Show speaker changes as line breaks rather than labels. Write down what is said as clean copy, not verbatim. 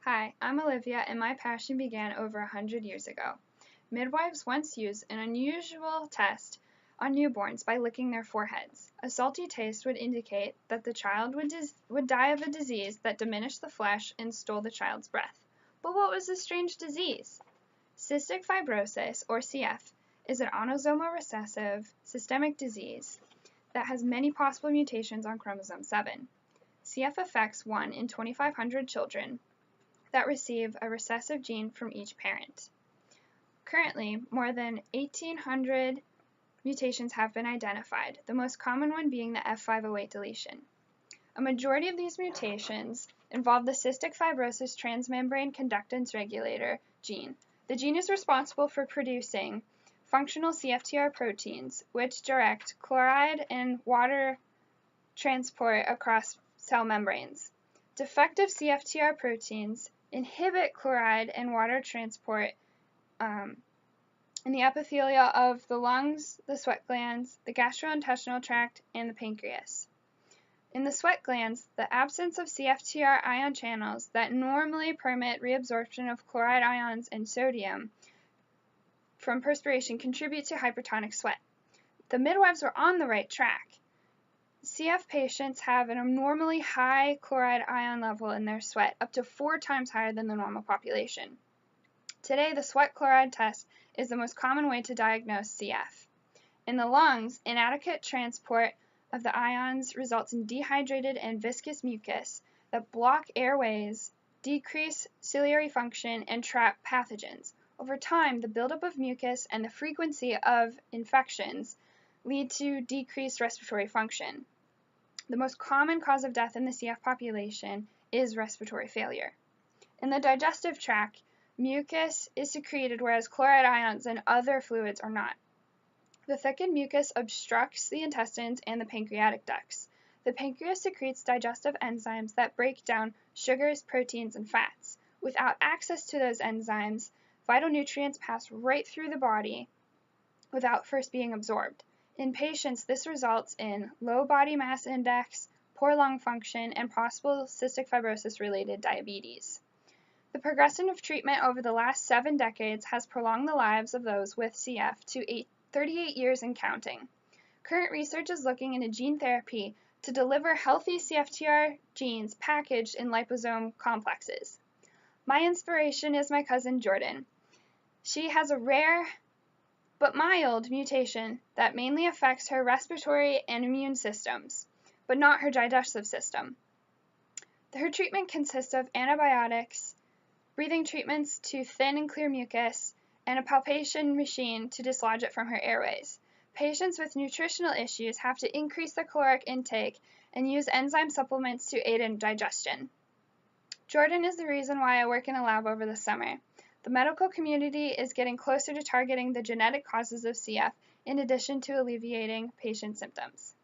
Hi, I'm Olivia, and my passion began over 100 years ago. Midwives once used an unusual test on newborns by licking their foreheads. A salty taste would indicate that the child would die of a disease that diminished the flesh and stole the child's breath. But what was this strange disease? Cystic fibrosis, or CF, is an autosomal recessive systemic disease that has many possible mutations on chromosome 7. CF affects 1 in 2,500 children that receive a recessive gene from each parent. Currently, more than 1,800 mutations have been identified, the most common one being the F508 deletion. A majority of these mutations involve the cystic fibrosis transmembrane conductance regulator gene. The gene is responsible for producing functional CFTR proteins, which direct chloride and water transport across cell membranes. Defective CFTR proteins inhibit chloride and water transport in the epithelia of the lungs, the sweat glands, the gastrointestinal tract, and the pancreas. In the sweat glands, the absence of CFTR ion channels that normally permit reabsorption of chloride ions and sodium from perspiration contribute to hypertonic sweat. The midwives were on the right track. CF patients have an abnormally high chloride ion level in their sweat, up to 4 times higher than the normal population. Today, the sweat chloride test is the most common way to diagnose CF. In the lungs, inadequate transport of the ions results in dehydrated and viscous mucus that block airways, decrease ciliary function, and trap pathogens. Over time, the buildup of mucus and the frequency of infections lead to decreased respiratory function. The most common cause of death in the CF population is respiratory failure. In the digestive tract, mucus is secreted, whereas chloride ions and other fluids are not. The thickened mucus obstructs the intestines and the pancreatic ducts. The pancreas secretes digestive enzymes that break down sugars, proteins, and fats. Without access to those enzymes, vital nutrients pass right through the body without first being absorbed. In patients, this results in low body mass index, poor lung function, and possible cystic fibrosis-related diabetes. The progression of treatment over the last 7 decades has prolonged the lives of those with CF to 38 years and counting. Current research is looking into gene therapy to deliver healthy CFTR genes packaged in liposome complexes. My inspiration is my cousin Jordan. She has a rare but mild mutation that mainly affects her respiratory and immune systems, but not her digestive system. Her treatment consists of antibiotics, breathing treatments to thin and clear mucus, and a palpation machine to dislodge it from her airways. Patients with nutritional issues have to increase their caloric intake and use enzyme supplements to aid in digestion. Jordan is the reason why I work in a lab over the summer. The medical community is getting closer to targeting the genetic causes of CF in addition to alleviating patient symptoms.